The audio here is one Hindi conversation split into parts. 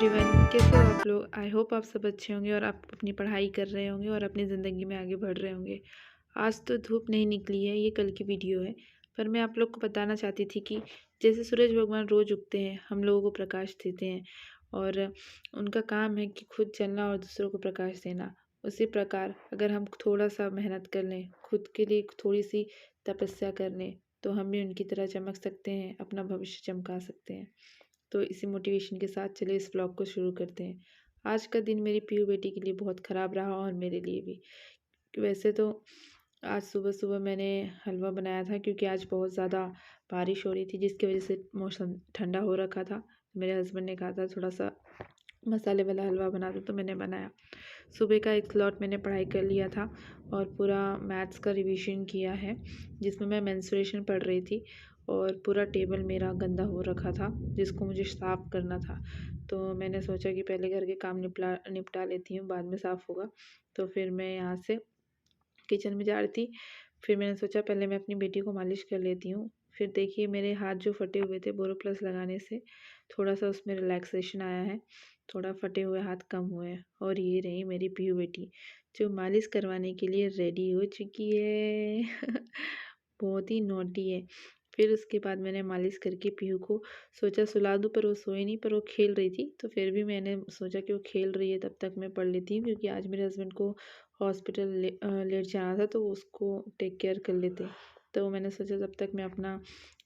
एवरीवन, कैसे हो आप लोग। आई होप आप सब अच्छे होंगे और आप अपनी पढ़ाई कर रहे होंगे और अपनी ज़िंदगी में आगे बढ़ रहे होंगे। आज तो धूप नहीं निकली है, ये कल की वीडियो है, पर मैं आप लोग को बताना चाहती थी कि जैसे सूरज भगवान रोज़ उगते हैं, हम लोगों को प्रकाश देते हैं और उनका काम है कि खुद चलना और दूसरों को प्रकाश देना। उसी प्रकार अगर हम थोड़ा सा मेहनत कर लें, खुद के लिए थोड़ी सी तपस्या कर लें, तो हम भी उनकी तरह चमक सकते हैं, अपना भविष्य चमका सकते हैं। तो इसी मोटिवेशन के साथ चलिए इस व्लॉग को शुरू करते हैं। आज का दिन मेरी पीहू बेटी के लिए बहुत ख़राब रहा और मेरे लिए भी। वैसे तो आज सुबह-सुबह मैंने हलवा बनाया था क्योंकि आज बहुत ज़्यादा बारिश हो रही थी जिसकी वज़ह से मौसम ठंडा हो रखा था। मेरे हस्बैंड ने कहा था थोड़ा-सा मसाले वाला हलवा बना दो, तो मैंने बनाया। सुबह का एक स्लॉट मैंने पढ़ाई कर लिया था और पूरा मैथ्स का रिवीजन किया है जिसमें मैं मेंस्ट्रुएशन पढ़ रही थी और पूरा टेबल मेरा गंदा हो रखा था जिसको मुझे साफ़ करना था। तो मैंने सोचा कि पहले घर के काम निपटा लेती हूँ, बाद में साफ़ होगा। तो फिर मैं यहाँ से किचन में जा रही थी, फिर मैंने सोचा पहले मैं अपनी बेटी को मालिश कर लेती हूँ। फिर देखिए मेरे हाथ जो फटे हुए थे बोरोप्लस लगाने से थोड़ा-सा उसमें रिलैक्सेशन आया है, थोड़ा फटे हुए हाथ कम हुए हैं और ये रही मेरी पीहू बेटी जो मालिश करवाने के लिए रेडी हो चुकी है। बहुत ही नॉटी है। फिर उसके बाद मैंने मालिश करके पीहू को सोचा सुला दूँ, पर वो सोई नहीं, पर वो खेल रही थी। तो फिर भी मैंने सोचा कि वो खेल रही है तब तक मैं पढ़ लेती हूँ क्योंकि आज मेरे हस्बैंड को हॉस्पिटल लेट जाना था तो उसको टेक केयर कर लेते। तो मैंने सोचा तब तक मैं अपना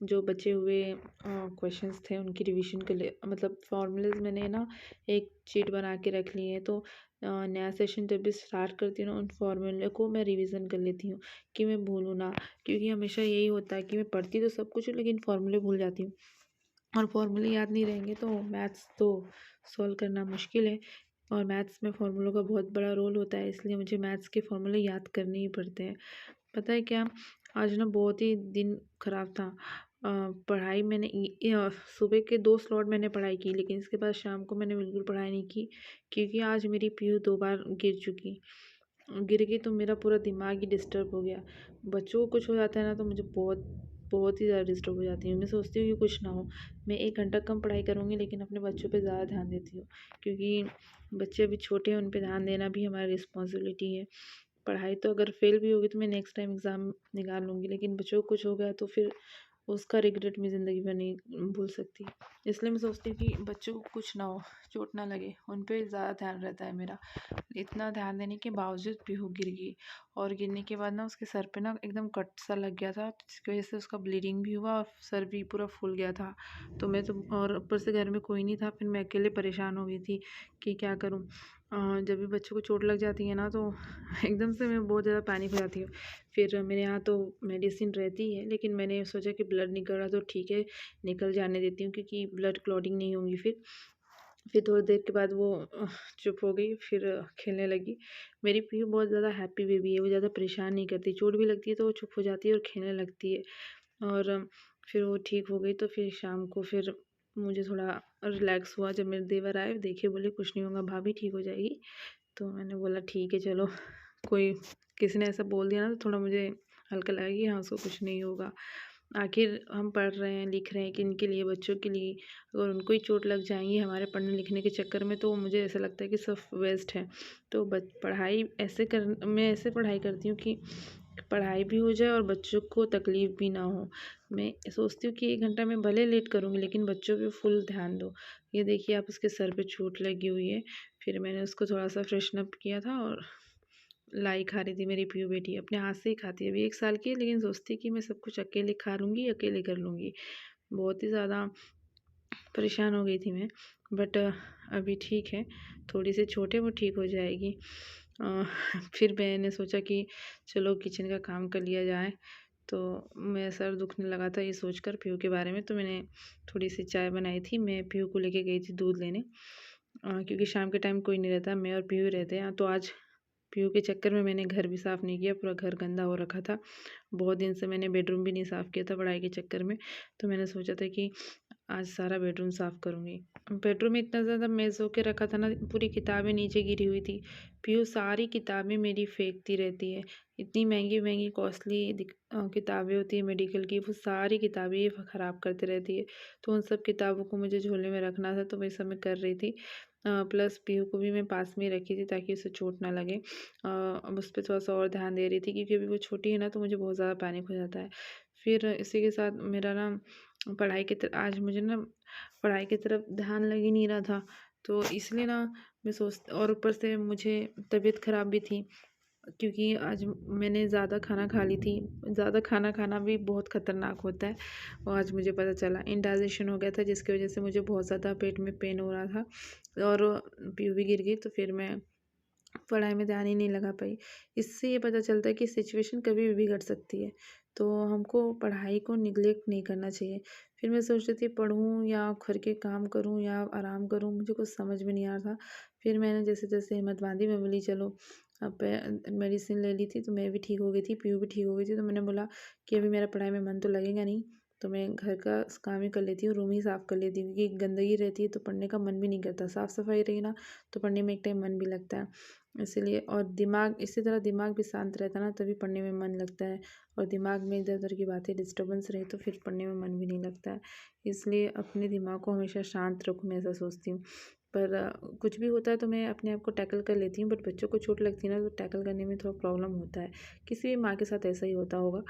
जो बचे हुए क्वेश्चंस थे उनकी रिवीजन कर ले, मतलब फॉर्मूलाज मैंने ना एक शीट बना के रख ली है। तो नया सेशन जब भी स्टार्ट करती हूँ ना उन फॉर्मूले को मैं रिवीजन कर लेती हूँ कि मैं भूलूँ ना, क्योंकि हमेशा यही होता है कि मैं पढ़ती तो सब कुछ हूँ लेकिन फॉर्मूले भूल जाती हूँ और फॉर्मूले याद नहीं रहेंगे तो मैथ्स तो सॉल्व करना मुश्किल है। और मैथ्स में फ़ॉर्मूलों का बहुत बड़ा रोल होता है, इसलिए मुझे मैथ्स के फ़ॉर्मूले याद करने ही पड़ते हैं। पता है क्या, आज ना बहुत ही दिन ख़राब था। पढ़ाई मैंने सुबह के 2 स्लॉट मैंने पढ़ाई की, लेकिन इसके बाद शाम को मैंने बिल्कुल पढ़ाई नहीं की क्योंकि आज मेरी पीहू 2 बार गिर गई तो मेरा पूरा दिमाग ही डिस्टर्ब हो गया। बच्चों को कुछ हो जाता है ना तो मुझे बहुत बहुत ही ज़्यादा डिस्टर्ब हो जाती हूँ। मैं सोचती हूँ कि कुछ ना हो, मैं 1 घंटा कम पढ़ाई करूँगी लेकिन अपने बच्चों पे ज़्यादा ध्यान देती हूँ क्योंकि बच्चे अभी छोटे हैं, उन पे ध्यान देना भी हमारी रिस्पॉन्सिबिलिटी है। पढ़ाई तो अगर फेल भी होगी तो मैं नेक्स्ट टाइम एग्ज़ाम निकाल लूँगी, लेकिन बच्चों को कुछ हो गया तो फिर उसका रिग्रेट मैं ज़िंदगी भर नहीं भूल सकती। इसलिए मैं सोचती हूँ कि बच्चों को कुछ ना हो, चोट ना लगे, उन पे ज़्यादा ध्यान रहता है मेरा। इतना ध्यान देने के बावजूद भी वो गिर गई और गिरने के बाद ना उसके सर पे ना एकदम कट सा लग गया था जिसकी वजह से उसका ब्लीडिंग भी हुआ और सर भी पूरा फूल गया था। तो मैं तो, और ऊपर से घर में कोई नहीं था, फिर मैं अकेले परेशान हो गई थी कि क्या करूँ। जब भी बच्चों को चोट लग जाती है ना तो एकदम से मैं बहुत ज़्यादा पैनिक हो जाती हूँ। फिर मेरे यहाँ तो मेडिसिन रहती है लेकिन मैंने सोचा कि ब्लड निकल रहा तो ठीक है, निकल जाने देती हूँ क्योंकि ब्लड क्लॉटिंग नहीं होगी। फिर थोड़ी देर के बाद वो चुप हो गई, फिर खेलने लगी। मेरी पीहू बहुत ज़्यादा हैप्पी बेबी है, वो ज़्यादा परेशान नहीं करती, चोट भी लगती है तो वो चुप हो जाती है और खेलने लगती है। और फिर वो ठीक हो गई तो फिर शाम को फिर मुझे थोड़ा रिलैक्स हुआ जब मेरे देवर आए, देखे बोले कुछ नहीं होगा भाभी, ठीक हो जाएगी। तो मैंने बोला ठीक है चलो, कोई किसी ने ऐसा बोल दिया ना तो थोड़ा मुझे हल्का लगा कि हाँ उसको कुछ नहीं होगा। आखिर हम पढ़ रहे हैं लिख रहे हैं किन के लिए, बच्चों के लिए। अगर उनको ही चोट लग जाएंगी हमारे पढ़ने लिखने के चक्कर में तो मुझे ऐसा लगता है कि सब वेस्ट है। तो पढ़ाई ऐसे कर, मैं ऐसे पढ़ाई करती हूँ कि पढ़ाई भी हो जाए और बच्चों को तकलीफ़ भी ना हो। मैं सोचती हूँ कि 1 घंटा मैं भले लेट करूँगी लेकिन बच्चों पे फुल ध्यान दो। ये देखिए आप, उसके सर पे चोट लगी हुई है। फिर मैंने उसको थोड़ा-सा फ्रेशन अप किया था और लाई खा रही थी मेरी पीहू बेटी, अपने हाथ से ही खाती है। अभी 1 साल की है लेकिन सोचती है कि मैं सब कुछ अकेले खा लूँगी, अकेले कर लूँगी। बहुत ही ज़्यादा परेशान हो गई थी मैं, बट अभी ठीक है, थोड़ी-सी चोट है वो ठीक हो जाएगी। अ, फिर मैंने सोचा कि चलो किचन का काम कर लिया जाए, तो मेरा सर दुखने लगा था ये सोचकर पीहू के बारे में, तो मैंने थोड़ी-सी चाय बनाई थी। मैं पीहू को लेके गई थी दूध लेने, क्योंकि शाम के टाइम कोई नहीं रहता, मैं और पीहू रहते हैं। तो आज पीहू के चक्कर में मैंने घर भी साफ़ नहीं किया, पूरा घर गंदा हो रखा था। बहुत दिन से मैंने बेडरूम भी नहीं साफ़ किया था पढ़ाई के चक्कर में। तो मैंने सोचा था कि आज सारा बेडरूम साफ़ करूँगी। बेडरूम में इतना ज़्यादा मेज़ होके रखा था ना, पूरी किताबें नीचे गिरी हुई थी। पीहू सारी किताबें मेरी फेंकती रहती है। इतनी महँगी-महँगी कॉस्टली किताबें होती हैं मेडिकल की, वो सारी किताबें ये ख़राब करती रहती है। तो उन सब किताबों को मुझे झोले में रखना था, तो वही सब मैं कर रही थी। प्लस पीहू को भी मैं पास में ही रखी थी ताकि उसे चोट ना लगे। अब उस पे थोड़ा-सा और ध्यान दे रही थी क्योंकि अभी वो छोटी है ना, तो मुझे बहुत ज़्यादा पैनिक हो जाता है। फिर इसी के साथ मेरा ना पढ़ाई की आज मुझे ना पढ़ाई की तरफ ध्यान लग ही नहीं रहा था, तो इसलिए ना मैं और ऊपर से मुझे तबीयत ख़राब भी थी क्योंकि आज मैंने ज़्यादा खाना खा ली थी। ज़्यादा खाना खाना भी बहुत ख़तरनाक होता है और आज मुझे पता चला इंडाइजेशन हो गया था, जिसकी वजह से मुझे बहुत ज़्यादा पेट में पेन हो रहा था और पीऊ भी गिर गई, तो फिर मैं पढ़ाई में ध्यान ही नहीं लगा पाई। इससे ये पता चलता है कि सिचुएशन कभी भी बिगड़ सकती है, तो हमको पढ़ाई को निग्लेक्ट नहीं करना चाहिए। फिर मैं सोच रही थी पढ़ूँ या घर के काम करूँ या आराम करूँ, मुझे कुछ समझ में नहीं आ रहा था। फिर मैंने जैसे-तैसे हिम्मत बाँधी, मैं बोली चलो अब मेडिसिन ले ली थी तो मैं भी ठीक हो गई थी, पीहू भी ठीक हो गई थी, तो मैंने बोला कि अभी मेरा पढ़ाई में मन तो लगेगा नहीं, तो मैं घर का काम ही कर लेती हूँ, रूम ही साफ़ कर लेती हूँ क्योंकि गंदगी रहती है तो पढ़ने का मन भी नहीं करता। साफ़-सफ़ाई रही ना तो पढ़ने में एक टाइम मन भी लगता है। इसीलिए और दिमाग इसी तरह दिमाग भी शांत रहता है ना, तभी पढ़ने में मन लगता है और दिमाग में इधर-उधर की बातें डिस्टर्बेंस रहे तो फिर पढ़ने में मन भी नहीं लगता है। इसलिए अपने दिमाग को हमेशा शांत रखूँ, मैं ऐसा सोचती हूँ। पर कुछ भी होता है तो मैं अपने आप को टैकल कर लेती हूँ, बट बच्चों को चोट लगती है ना तो टैकल करने में थोड़ा प्रॉब्लम होता है। किसी भी माँ के साथ ऐसा ही होता होगा।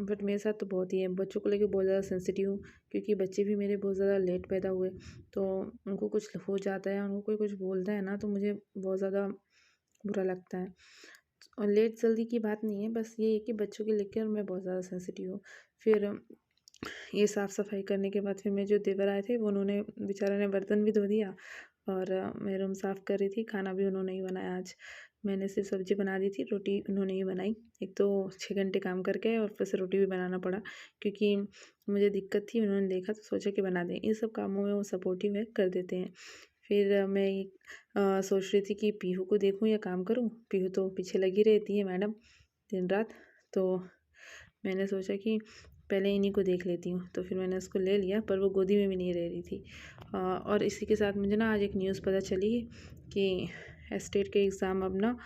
बट मेरे साथ तो बहुत ही है, बच्चों को लेके बहुत ज़्यादा सेंसिटिव हूँ क्योंकि बच्चे भी मेरे बहुत ज़्यादा लेट पैदा हुए, तो उनको कुछ हो जाता है, उनको कोई कुछ बोलता है ना तो मुझे बहुत ज़्यादा बुरा लगता है। और लेट जल्दी की बात नहीं है, बस ये है कि बच्चों को लेकर मैं बहुत ज़्यादा सेंसिटिव हूँ। फिर ये साफ़-सफ़ाई करने के बाद फिर मेरे जो देवर आए थे, वो उन्होंने बेचारों ने बर्तन भी धो दिया और मैं रूम साफ़ कर रही थी, खाना भी उन्होंने ही बनाया आज। मैंने सिर्फ़ सब्ज़ी बना दी थी, रोटी उन्होंने ही बनाई। एक तो 6 घंटे काम करके और ऊपर से रोटी भी बनाना पड़ा क्योंकि मुझे दिक्कत थी, उन्होंने देखा तो सोचा कि बना दें। इन सब कामों में वो सपोर्टिव है, कर देते हैं। फिर मैं सोच रही थी कि पीहू को देखूँ या काम करूँ? पीहू तो पीछे लगी रहती है मैडम दिन-रात, तो मैंने सोचा कि पहले इन्हीं को देख लेती हूँ, तो फिर मैंने उसको ले लिया, पर वो गोदी में भी नहीं रह रही थी। और इसी के साथ मुझे ना आज एक न्यूज़ पता चली कि एस्टेट के एग्ज़ाम अब ना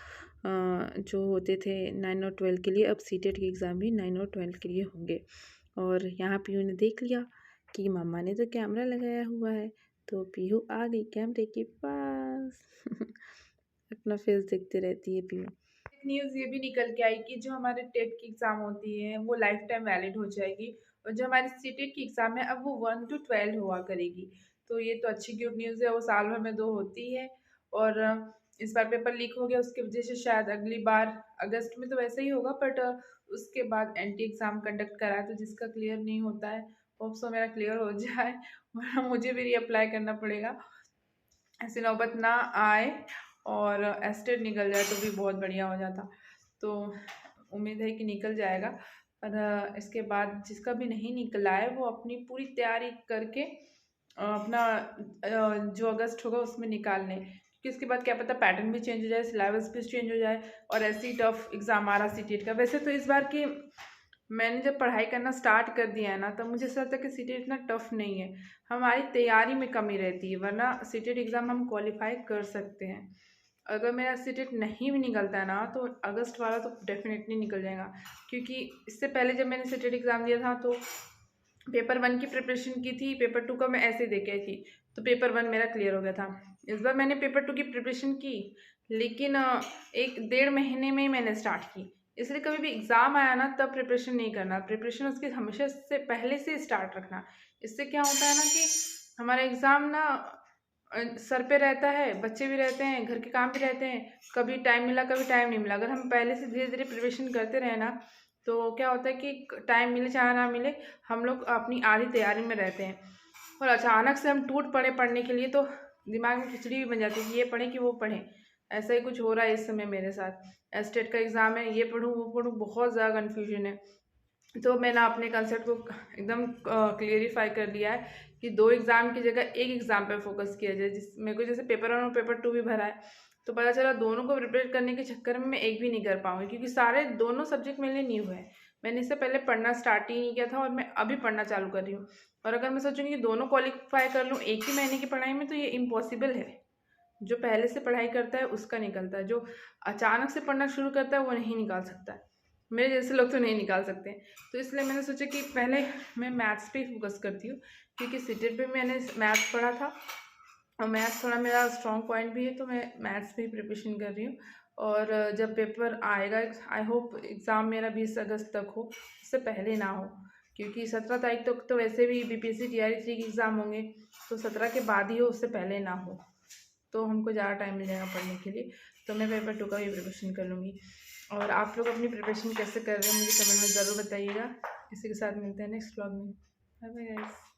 जो होते थे 9 और 12 के लिए, अब सीटेट के एग्ज़ाम भी 9 और 12 के लिए होंगे। और यहाँ पीहू ने देख लिया कि मम्मा ने तो कैमरा लगाया हुआ है, तो पीहू आ गई कैमरे के पास। अपना फेस देखती रहती है पीहू। न्यूज़ ये भी निकल के आई कि जो हमारे टेट की एग्ज़ाम होती है वो लाइफ टाइम वैलिड हो जाएगी और जो हमारी सीटेट की एग्ज़ाम है अब वो 1 to 12 हुआ करेगी। तो ये तो अच्छी गुड न्यूज़ है, वो साल भर में 2 होती है और इस बार पेपर लीक हो गया उसकी वज़ह से शायद अगली बार अगस्त में तो वैसे ही होगा, बट उसके बाद एंटी एग्ज़ाम कंडक्ट कराया, तो जिसका क्लियर नहीं होता है होप सो मेरा क्लियर हो जाए वरना मुझे भी रीअप्लाई करना पड़ेगा। ऐसी नौबत ना आए और एस्टेट निकल जाए तो भी बहुत बढ़िया हो जाता। तो उम्मीद है कि निकल जाएगा, पर इसके बाद जिसका भी नहीं निकला है वो अपनी पूरी तैयारी करके अपना जो अगस्त होगा उसमें निकाल लें, क्योंकि उसके बाद क्या पता पैटर्न भी चेंज हो जाए, सिलेबस भी चेंज हो जाए और ऐसे ही टफ एग्ज़ाम आ रहा सीटेट का। वैसे तो इस बार की मैंने जब पढ़ाई करना स्टार्ट कर दिया है ना, तब मुझे ऐसा लगता है कि सीटेट इतना टफ नहीं है, हमारी तैयारी में कमी रहती है, वरना सीटेट एग्ज़ाम हम क्वालिफाई कर सकते हैं। अगर मेरा सीटेट नहीं भी निकलता है ना, तो अगस्त वाला तो डेफिनेटली निकल जाएगा, क्योंकि इससे पहले जब मैंने सीटेट एग्ज़ाम दिया था तो पेपर 1 की प्रिपरेशन की थी, पेपर 2 का मैं ऐसे दे के आई थी, तो पेपर 1 मेरा क्लियर हो गया था। इस बार मैंने पेपर 2 की प्रिपरेशन की, लेकिन 1 डेढ़ महीने में ही मैंने स्टार्ट की। इसलिए कभी भी एग्ज़ाम आया ना तब प्रिपरेशन नहीं करना, प्रिपरेशन उसकी हमेशा से पहले से स्टार्ट रखना। इससे क्या होता है ना कि हमारा एग्ज़ाम ना सर पे रहता है, बच्चे भी रहते हैं, घर के काम भी रहते हैं, कभी टाइम मिला, कभी टाइम नहीं मिला। अगर हम पहले से धीरे-धीरे प्रिपरेशन करते रहें ना, तो क्या होता है कि टाइम मिले चाहे ना मिले, हम लोग अपनी आधी तैयारी में रहते हैं और अचानक से हम टूट पड़े पढ़ने के लिए तो दिमाग में खिचड़ी भी बन जाती है कि ये पढ़ें कि वो पढ़ें। ऐसा ही कुछ हो रहा है इस समय मेरे साथ। एस्टेट का एग्ज़ाम है, ये पढ़ूँ, वो पढ़ूँ, बहुत ज़्यादा कन्फ्यूजन है। तो मैंने अपने कंसेप्ट को एकदम क्लियरिफाई कर लिया है कि 2 एग्ज़ाम की जगह 1 एग्ज़ाम पे फ़ोकस किया जाए। जिस मेरे को जैसे पेपर 1 और पेपर 2 भी भरा है, तो पता चला दोनों को प्रिपेयर करने के चक्कर में मैं एक भी नहीं कर पाऊँगी, क्योंकि सारे दोनों सब्जेक्ट मेरे लिए न्यू है। मैंने इससे पहले पढ़ना स्टार्ट ही नहीं किया था और मैं अभी पढ़ना चालू कर रही हूँ। और अगर मैं सोचूंगी कि दोनों क्वालिफाई कर लूँ एक ही महीने की पढ़ाई में, तो ये इम्पॉसिबल है। जो पहले से पढ़ाई करता है उसका निकलता है, जो अचानक से पढ़ना शुरू करता है वो नहीं निकाल सकता है। मेरे जैसे लोग तो नहीं निकाल सकते। तो इसलिए मैंने सोचा कि पहले मैं मैथ्स पे फोकस करती हूँ, क्योंकि सीटेट पे मैंने मैथ्स पढ़ा था और मैथ्स थोड़ा मेरा स्ट्रॉन्ग पॉइंट भी है, तो मैं मैथ्स पे ही प्रिपरेशन कर रही हूँ। और जब पेपर आएगा, आई होप एग्ज़ाम मेरा 20 अगस्त तक हो, उससे पहले ना हो, क्योंकि 17 तारीख तक तो वैसे भी BPSC TRE 3 के एग्ज़ाम होंगे, तो 17 के बाद ही हो, उससे पहले ना हो, तो हमको ज़्यादा टाइम मिल जाएगा पढ़ने के लिए। तो मैं पेपर 2 का भी प्रिपरेशन कर लूँगी। और आप लोग अपनी प्रिपरेशन कैसे कर रहे हैं मुझे कमेंट में ज़रूर बताइएगा। इसी के साथ मिलते हैं नेक्स्ट व्लॉग में। Bye bye guys.